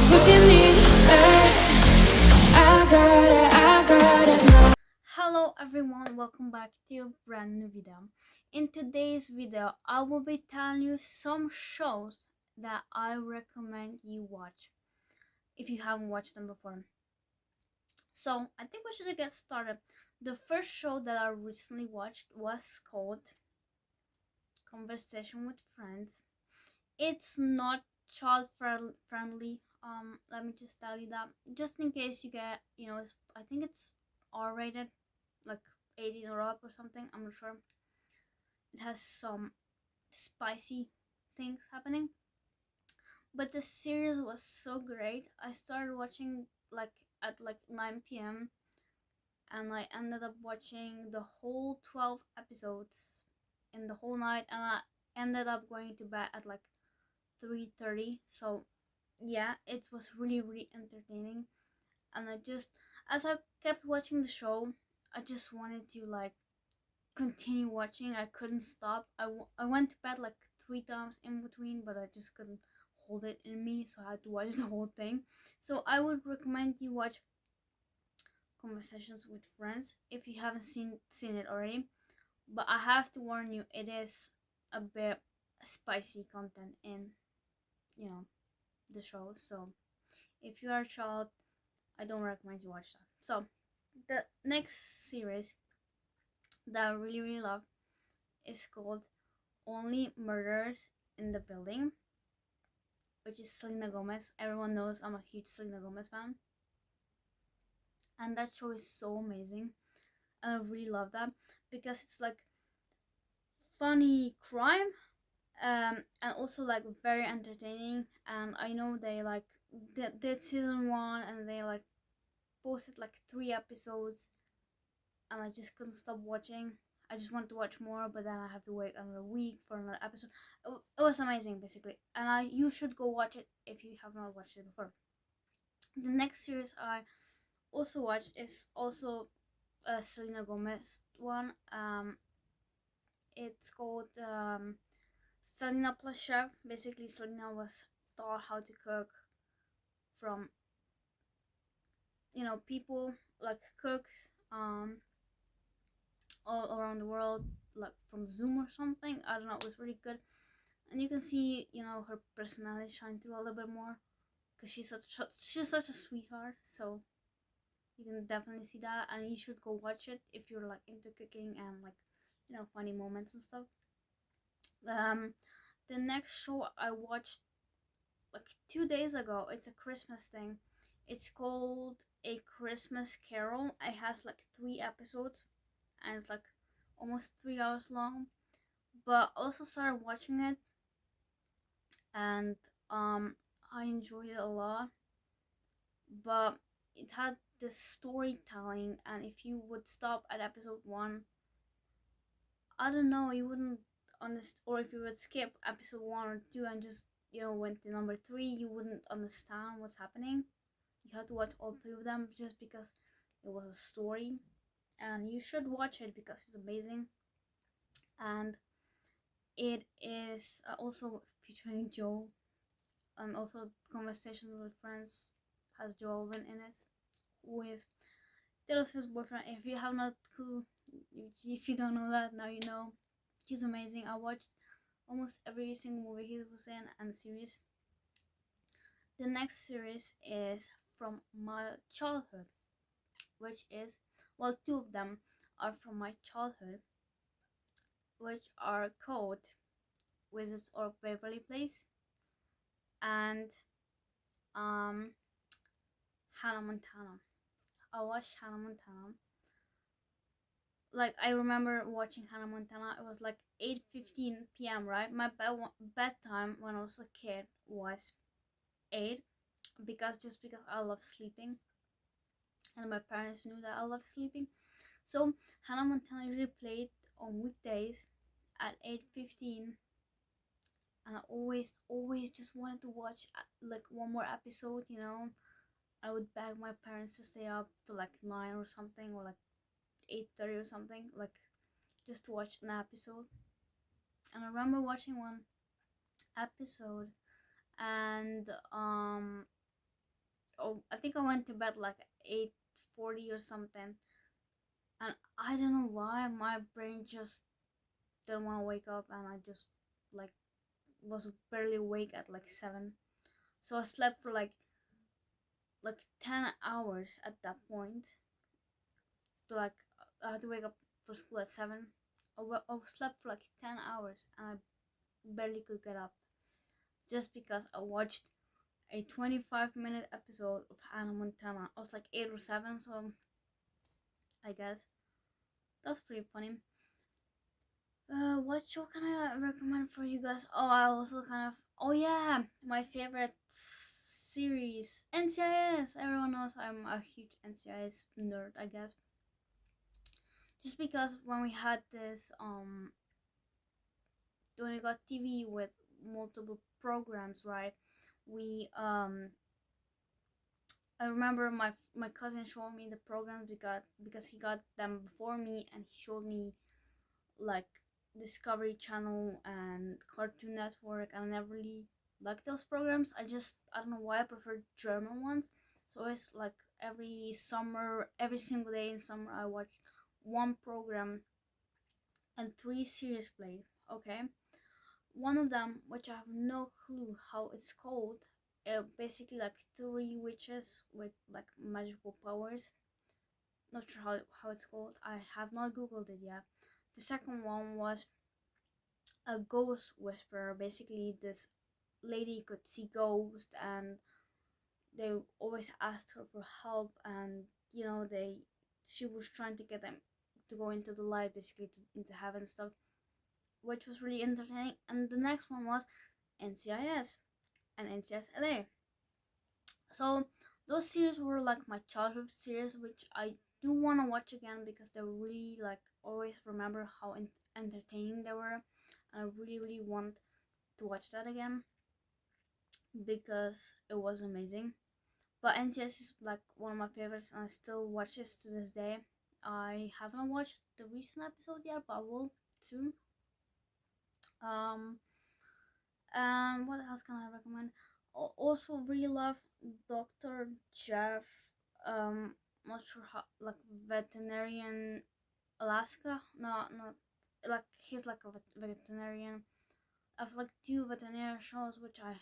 what you need. I got it now. Hello everyone, welcome back to a brand new video. In today's video, I will be telling you some shows that I recommend you watch if you haven't watched them before. So I think we should get started. The first show that I recently watched was called Conversation with Friends. It's not child friendly. Let me just tell you that, just in case you get, I think it's R-rated, like 18 or up or something. I'm not sure. It has some spicy things happening, but the series was so great. I started watching like at 9 p.m. and I ended up watching the whole 12 episodes in the whole night, and I ended up going to bed at 3:30. So yeah, it was really entertaining, and I just, as I kept watching the show, I just wanted to continue watching. I couldn't stop. I went to bed 3 times in between, but I just couldn't hold it in me, so I had to watch the whole thing. So I would recommend you watch Conversations with Friends if you haven't seen it already. But I have to warn you, it is a bit spicy content in the show. So if you are a child, I don't recommend you watch that. So the next series that I really love is called Only Murders in the Building, which is Selena Gomez. Everyone knows I'm a huge Selena Gomez fan, and that show is so amazing, and I really love that because it's funny crime, and also very entertaining. And I know they did season 1, and they posted 3 episodes, and I just couldn't stop watching. I just wanted to watch more, but then I have to wait another week for another episode. It was amazing, basically, and you should go watch it if you have not watched it before. The next series I also watched is also a Selena Gomez one. It's called Selena Plus Chef. Basically, Selena was taught how to cook from people like cooks all around the world, like from Zoom or something. I don't know. It was really good, and you can see her personality shine through a little bit more because she's such a sweetheart. So you can definitely see that, and you should go watch it if you're into cooking and funny moments and stuff. Um, the next show I watched 2 days ago. It's a Christmas thing. It's called A Christmas Carol. It has 3 episodes, and it's almost 3 hours long. But I also started watching it, and I enjoyed it a lot. But it had this storytelling, and if you would stop at episode 1, I don't know, you wouldn't understand. Or if you would skip episode 1 or 2 and just went to number 3, you wouldn't understand what's happening. You have to watch all 3 of them just because it was a story, and you should watch it because it's amazing. And it is also featuring Joe, and also Conversations with Friends has Joe Alvin in it, who is Taylor Swift's boyfriend. If you have not clue, if you don't know that, now you know. He's amazing. I watched almost every single movie he was in and series. The next series is from my childhood, which is, well, 2 of them are from my childhood, which are called Wizards of Waverly Place and um Hannah Montana. I watched Hannah Montana. I remember watching Hannah Montana. It was 8:15 p.m. Right, my bedtime when I was a kid was 8, because I love sleeping, and my parents knew that I love sleeping. So Hannah Montana usually played on weekdays at 8:15, and I always just wanted to watch one more episode. I would beg my parents to stay up to 9 or something, or 8:30 or something, just to watch an episode. And I remember watching one episode, and oh, I think I went to bed like 8:40 or something, and I don't know why my brain just didn't want to wake up, and I just like was barely awake at like 7. So I slept for like 10 hours at that point. To like I had to wake up for school at 7. I slept for like 10 hours and I barely could get up just because I watched a 25-minute episode of Hannah Montana. I was like 8 or 7, so I guess that's pretty funny. What show can I recommend for you guys? Oh, I also oh yeah, my favorite series, NCIS. Everyone knows I'm a huge NCIS nerd, I guess. Just because when we had this when we got TV with multiple programs, right? We I remember my cousin showed me the programs because he got them before me, and he showed me like Discovery Channel and Cartoon Network, and I never really liked those programs. I don't know why I prefer German ones. So it's like every summer, every single day in summer, I watch one program and 3 series played. Okay, one of them, which I have no clue how it's called, basically like 3 witches with like magical powers. Not sure how it's called. I have not googled it yet. The second one was a ghost whisperer. Basically, this lady could see ghosts, and they always asked her for help, and she was trying to get them to go into the light, basically into heaven stuff, which was really entertaining. And the next one was NCIS and NCIS LA. So those series were like my childhood series, which I do want to watch again because they really like always remember how entertaining they were, and I really want to watch that again because it was amazing. But NCS is like one of my favorites, and I still watch this to this day. I haven't watched the recent episode yet, but I will soon. Um, and what else can I recommend? Also, really love Dr. Jeff. Not sure how, like veterinarian Alaska. No, not like he's like a veterinarian. I've like 2 veterinarian shows which I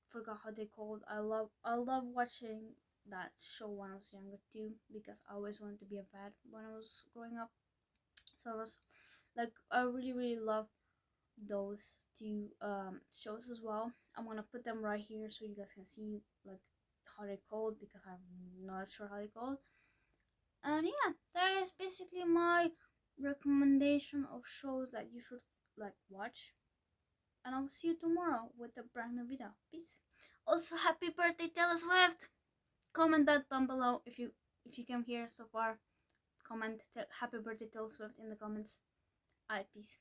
forgot how they called. I love watching that show when I was younger too, because I always wanted to be a vet when I was growing up. So I was like, I really love those 2 shows as well. I'm gonna put them right here so you guys can see like how they called, because I'm not sure how they called. And yeah, that is basically my recommendation of shows that you should like watch. And I will see you tomorrow with a brand new video. Peace. Also, happy birthday, Taylor Swift. Comment that down below if you came here so far. Comment happy birthday, Taylor Swift in the comments. Alright, peace.